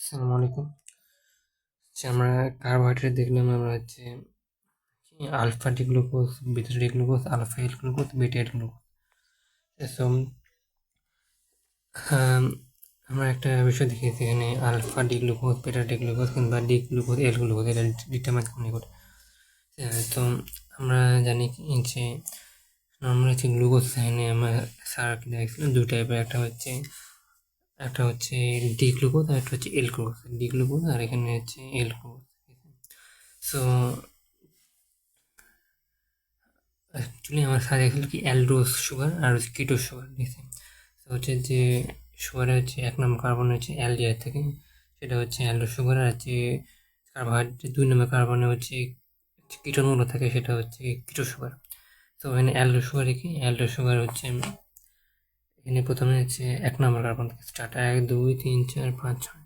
আসসালামু আলাইকুম। আমরা কার্বোহাইড্রেট দেখলাম আমরা হচ্ছে alpha D glucose, beta D glucose, alpha eight glucose, beta eight glucose. So আমরা একটা বিষয় দেখিয়েছি এখানে alpha D glucose, beta D glucose কিংবা ডি গ্লুকোজ, এল গ্লুকোজ এটা ডিটারমাইন মনে করে। তো আমরা জানি যে নর্মাল হচ্ছে গ্লুকোজ এখানে আমরা স্যার কি দেখছিলাম দুই টাইপের, একটা হচ্ছে ডি গ্লুকোজ আর একটা হচ্ছে এল গ্লুকোজ। ডি গ্লুকোজ আর এখানে হচ্ছে এল গ্লুকোজ। সো অ্যাকচুয়ালি আমার স্যার দেখছিল কি অ্যালডোজ সুগার আর হচ্ছে কিটোজ সুগার দিয়েছে। তো হচ্ছে যে সুগারে হচ্ছে 1 নম্বর কার্বন হচ্ছে অ্যালডিহাইড থাকে, সেটা হচ্ছে অ্যালডোজ সুগার। আর যে কার্বোহাইড্রেট 2 নম্বর কার্বনে হচ্ছে কিটোনগুলো থাকে সেটা হচ্ছে কিটোজ সুগার। তো এখানে অ্যালডোজ সুগারে কি অ্যালডোজ সুগার হচ্ছে এখানে প্রথমে হচ্ছে 1 নম্বর কার্বন থেকে স্টার্ট, 1 2 3 4 5 6।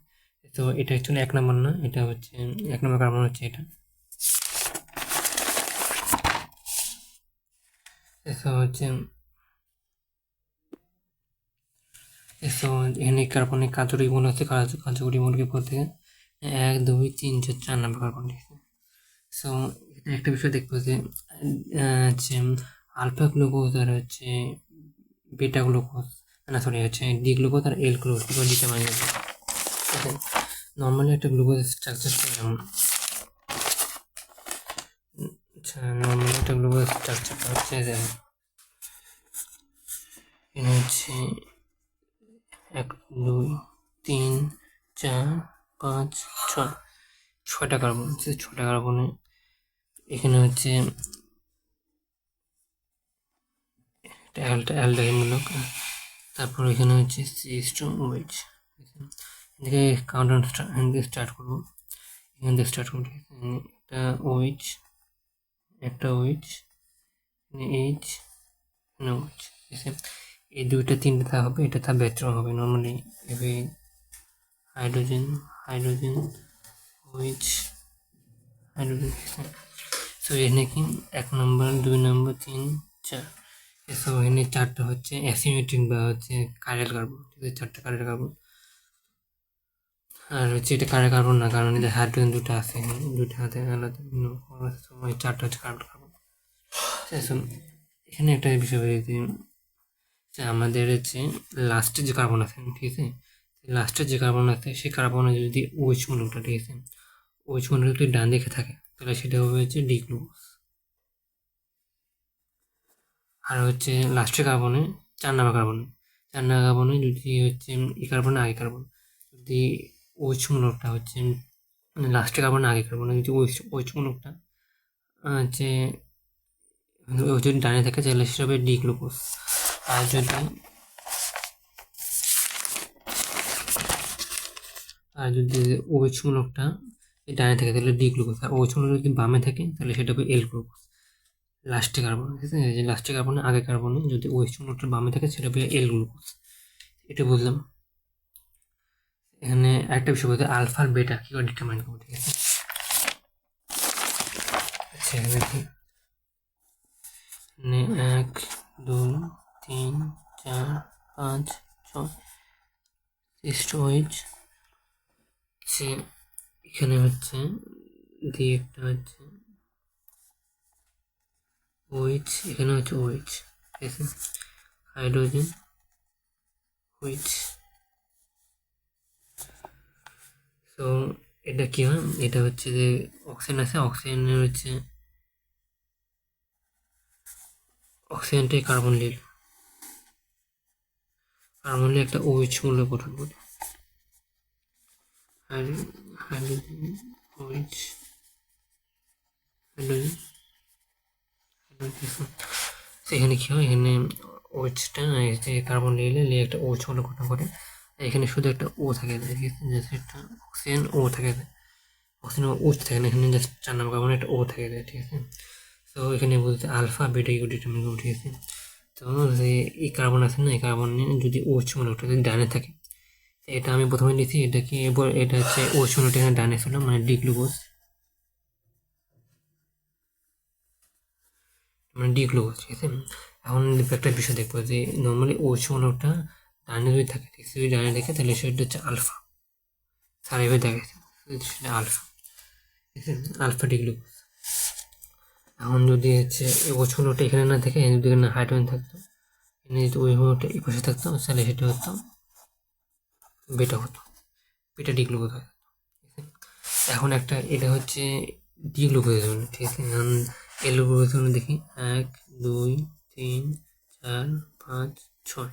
তো এটা অ্যাকচুয়ালি 1 নম্বর না, এটা হচ্ছে 1 নম্বর কার্বন হচ্ছে এটা। তো হচ্ছে এখানে কার্বনিক কার্যকরী মূল হচ্ছে কার্যকরী মূলকে বলতে 1 2 3 4 4 নম্বর কার্বন। সো এখানে একটা বিষয় দেখবো যে হচ্ছে আলফা গ্লুকোজ আর হচ্ছে বিটা গ্লুকোজ, না সরি হচ্ছে ডি গ্লুকোজ আর এল গ্লুকোজ কিংবা ডিটারমাইন করবে। নর্মালি একটা গ্লুকোজ স্ট্রাকচারটা যেমন নর্মালি একটা গ্লুকোজ স্ট্রাকচারটা হচ্ছে যেমন এখানে হচ্ছে 1 2 3 4 5 6 ছয়টা কার্বন আছে। 6টা কার্বনে এখানে হচ্ছে অ্যালডিহাইডমূলক, তারপর এখানে হচ্ছে CH2OH। এদিকে কাউন্টডাউন এখান থেকে স্টার্ট করবো, এখান থেকে স্টার্ট করবো। একটা OH, একটা OH, এইচ, OH। এই দুইটা তিনটা হবে, এটা তা ব্যতিক্রম হবে। নর্মালি এভাবে হাইড্রোজেন হাইড্রোজেন OH হাইড্রোজেন। তো এখানে কি 1 নম্বর 2 নম্বর 3 4, এসব এখানে 4টা হচ্ছে অ্যাসিমেট্রিক বা হচ্ছে কাইরাল কার্বন। ঠিক আছে, 4টা কাইরাল কার্বন। আর হচ্ছে এটা কাইরাল কার্বন না, কারণ এদের হাইড্রোজেন দুটো আছে, দুটো হাতে আলাদা সময় 4টা হচ্ছে কার্বন কার্বন। এখানে একটা বিষয় বলি যে আমাদের হচ্ছে লাস্টের যে কার্বন আছে, ঠিক আছে, লাস্টের যে কার্বন আছে সেই কার্বনে যদি OH মূলকটা, ঠিক আছে, OH মূলক যদি ডান দিকে থাকে তাহলে সেটা হবে হচ্ছে ডি গ্লুকোজ। আর হচ্ছে লাস্টের কার্বনে 4 নম্বর কার্বনে যদি হচ্ছে ই কার্বনে আগে কার্বন, যদি OH মূলকটা হচ্ছে মানে লাস্টের কার্বনে আগে কার্বনে যদি OH মূলকটা হচ্ছে যদি ডানে থাকে তাহলে সেটা হবে ডি গ্লুকোজ। আর যদি OH মূলকটা ডানে থাকে তাহলে ডি গ্লুকোজ, আর OH মূলক যদি বামে থাকে তাহলে সেটা হবে এল গ্লুকোজ। লাস্টে কার্বন, ঠিক আছে, যে লাস্টে কার্বনে আগে কার্বনে যদি OH মূলকটা বামে থাকে সেটা হবে এল গ্লুকোজ। এটা বুঝলাম। এখানে একটা বিষয় বলতে আলফা আর বেটা কি করে ডিটারমাইন করবো, ঠিক আছে। আচ্ছা এখানে কি 1 2 3 4 5 6 স্টোরেজ হচ্ছে এখানে হচ্ছে দিয়ে একটা হচ্ছে OH, এখানে হচ্ছে OH, ঠিক আছে, হাইড্রোজেন OH। তো এটা কি হয়, এটা হচ্ছে যে অক্সিজেন আছে, অক্সিজেনের হচ্ছে অক্সিজেনটাই কার্বন নিল একটা OH মূলক গঠন করে। হাইড্রোজেন OH হাইড্রোজেন এখানে কি হয়, এখানে OHটা কার্বন নিলে একটা OH মূলক গঠন করে। এখানে শুধু একটা ও থাকে, জাস্ট একটা অক্সিজেন ও থাকে, অক্সিজেন OH থাকে না, এখানে জাস্ট 4 নম্বর কার্বনে একটা ও থাকে, ঠিক আছে। তো এখানে বলতে আলফা বেটা ইউ ডিটারমিন করবো, ঠিক আছে। তো এই কার্বন আছে না, এই কার্বনে যদি OH মূলকটা যদি ডানে থাকে, এটা আমি প্রথমে লিখছি, এটা কি এটা হচ্ছে OH মূলকটা এখানে ডানে ছিল মানে ডি গ্লুকোজ, মানে ডি গ্লুকোজ, ঠিক আছে। এখন একটা বিষয় দেখবো যে নর্মালি OH মূলকটা ডানে যদি থাকে, ঠিক আছে, যদি ডানে থাকে তাহলে সেটা হচ্ছে আলফা, সার্ভে দেখাচ্ছে সেটা আলফা, ঠিক আছে, আলফা ডি গ্লুকোজ। এখন যদি হচ্ছে OH মূলকটা এখানে না থাকে, যদি এখানে হাইড্রোজেন থাকতো, এখানে যদি ওই মূলকটা এই পাশে থাকতো, তাহলে সেটা হতো বেটা হতো, বেটা ডি গ্লুকোজ হয়। এখন একটা এটা হচ্ছে ডি গ্লুকোজের জন্য, ঠিক আছে। এখন এল গ্লুকোজের জন্য দেখি 1 2 3 4 5 6,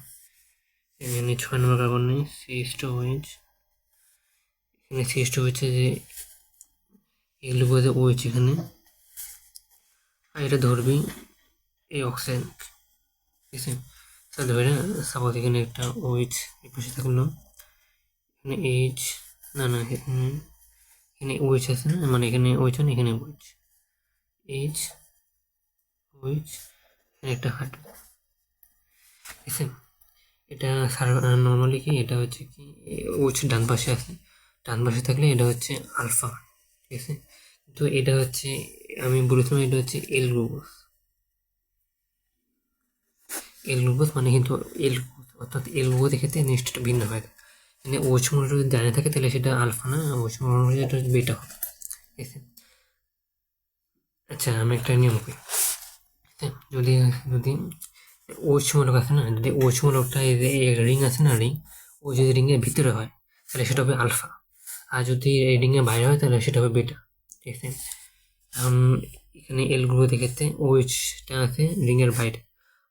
এখানে 6 নম্বর কার্বন নেই, CH2OH, এখানে CH2 হচ্ছে যে এই গ্লুকোজে OH এখানে, আর এটা ধরবি এই অক্সিজেন, ঠিক আছে। তাহলে ধরে সাপোজ এখানে একটা OH এই পাশে থাকলো, এখানে H, না না এখানে OH আছে না, মানে এখানে OH না, এখানে OH, H OH, এখানে একটা হার্ট, ঠিক আছে। এটা নর্মালি কি, এটা হচ্ছে কি OH ডান পাশে আছে, ডান পাশে থাকলে এটা হচ্ছে আলফা, ঠিক আছে। কিন্তু এটা হচ্ছে আমি বলেছিলাম এটা হচ্ছে এল গ্লুকোজ, এল গ্লুকোজ মানে কিন্তু এল গ্লুকোজ, অর্থাৎ এল গ্লুকোজের ক্ষেত্রে জিনিসটা ভিন্ন হয়। মানে OH মূলকটা যদি দাঁড়িয়ে থাকে তাহলে সেটা আলফা না, OH মূলকটা এটা বেটা হবে, ঠিক আছে। আচ্ছা আমি একটা নিয়ম করি, যদি যদি OH মূলক আছে না, যদি OH মূলকটা এই রিং আছে না, রিং, ও যদি রিংয়ের ভিতরে হয় তাহলে সেটা হবে আলফা, আর যদি এই রিংয়ের বাইরে হয় তাহলে সেটা হবে বেটা, ঠিক আছে। এখন এখানে এল গ্লুকোজের ক্ষেত্রে OHটা আছে রিংয়ের বাইরে,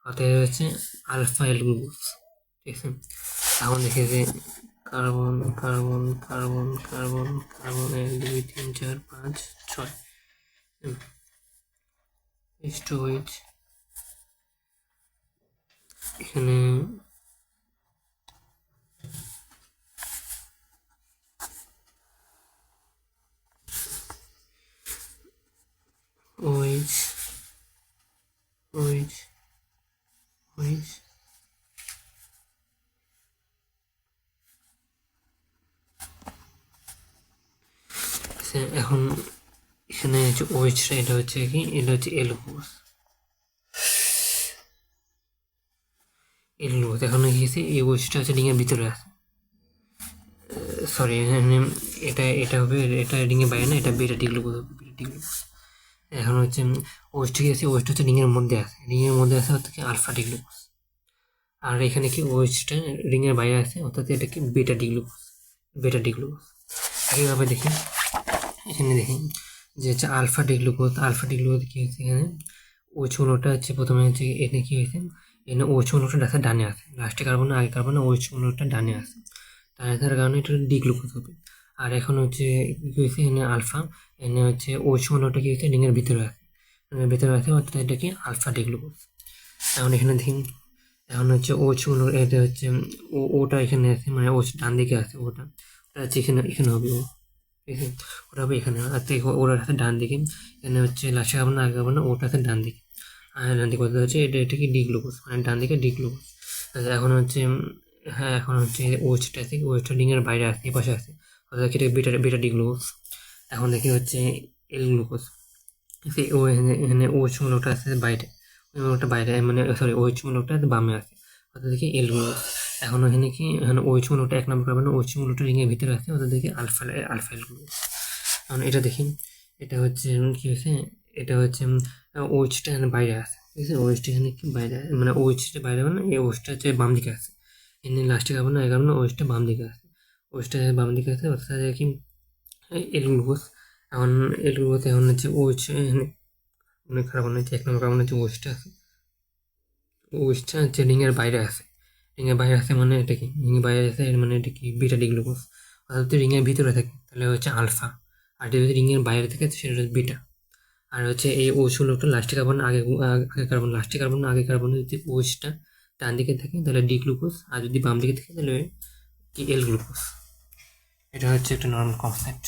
অর্থাৎ হচ্ছে আলফা এল গ্লুকোজ, ঠিক আছে। এখন দেখি যে carbon carbon carbon carbon carbon 1 2 3 4 5 6, H2OH, এখানে OH OH OH, এখন এখানে হচ্ছে OHটা, এটা হচ্ছে কি, এটা হচ্ছে এল গ্লুকোজ, এল গ্লুকোজ। এখন কি হচ্ছে এই OHটা হচ্ছে রিংয়ের ভিতরে আছে, সরি এখানে এটা হবে, এটা রিংয়ের বাইরে না, এটা বেটা ডি গ্লুকোজ হবে, বেটা ডি গ্লুকোজ। এখন হচ্ছে OHটা কি আছে, OHটা হচ্ছে রিংয়ের মধ্যে আছে, রিংয়ের মধ্যে আছে অর্থাৎ কি আলফা ডি গ্লুকোজ, আর এখানে কি OHটা রিংয়ের বাইরে আছে অর্থাৎ এটা কি beta D glucose, beta D glucose. একইভাবে দেখি এখানে দেখি যে হচ্ছে alpha D glucose, alpha D glucose কি হচ্ছে, এখানে OH মূলকটা হচ্ছে প্রথমে হচ্ছে এখানে কি হয়েছে, এখানে OH মূলকটা ডানে আছে, লাস্টে কার্বন আগে কার্বন OH মূলকটা ডানে আছে, ডানে থাকার কারণে এটা ডি গ্লুকোজ হবে। আর এখন হচ্ছে কি হয়েছে, এখানে আলফা, এখানে হচ্ছে OH মূলকটা কি হচ্ছে রিংয়ের ভিতরে আছে, রিংয়ের ভিতরে আছে অর্থাৎ এটা কি আলফা ডি গ্লুকোজ। এখন এখানে দেখি, এখন হচ্ছে OH মূলক, এটা হচ্ছে ওটা এখানে আছে, মানে OH ডান দিকে আছে, ওটা হচ্ছে এখানে, এখানে হবে ও, ঠিক আছে, ওটা হবে এখানে, আর ওটা আছে ডান দিকে, এখানে হচ্ছে লাস্টে খাবো না আগে খাবো না, ওটা আছে ডান দিকে, আর ডান দিকে কথা হচ্ছে এটা কি ডি গ্লুকোজ, মানে ডান দিকে ডি গ্লুকোজ। এখন হচ্ছে হ্যাঁ, এখন হচ্ছে OHটা থেকে, OHটা রিংয়ের বাইরে আছে, এই পাশে আছে, অর্থাৎ এটা বেটা বেটা ডি গ্লুকোজ। এখন দেখি হচ্ছে এল গ্লুকোজ, ও এখানে OH মূলকটা আছে বাইরে, ওই মূলকটা বাইরে, মানে সরি OH মূলকটা বামে আছে, অর্থাৎ দেখি এল গ্লুকোজ। এখন এখানে কি, এখানে OH মূলকটা 1 নম্বর কার্বন, OH মূলকটা রিংয়ের ভিতরে আছে, অর্থাৎ দেখি আলফা আলফা এল গ্লুকোজ। এখন এটা দেখি, এটা হচ্ছে কি হয়েছে, এটা হচ্ছে OHটা এখানে বাইরে আছে, ঠিক আছে, OHটা এখানে কি বাইরে, মানে OHটা বাইরে, মানে এই OHটা হচ্ছে বাম দিকে আছে, এখানে লাস্টে কার্বন না, এই কারণে OHটা বাম দিকে আছে, OHটা বাম দিকে আছে, অর্থাৎ কি এল গ্লুকোজ। এখন এল গ্লুকোজ এখন হচ্ছে OH এখানে অনেক কার্বন হচ্ছে, 1 নম্বর কার্বন হচ্ছে OHটা আছে, OHটা হচ্ছে রিংয়ের বাইরে আছে, রিংয়ের বাইরে আছে মানে এটা কি, রিংয়ের বাইরে আছে মানে এটা কি বিটা ডি গ্লুকোজ, অর্থাৎ যদি রিংয়ের ভিতরে থাকে তাহলে হচ্ছে আলফা, আর যদি রিংয়ের বাইরে থাকে সেটা হচ্ছে বিটা। আর হচ্ছে এই OH মূলকটা লাস্টে কার্বন আগে আগে কার্বন, লাস্টে কার্বন আগে কার্বন, যদি OHটা ডান দিকে থাকে তাহলে ডি গ্লুকোজ, আর যদি বাম দিকে থাকে তাহলে কি এল গ্লুকোজ। এটা হচ্ছে একটা নর্মাল কনসেপ্ট।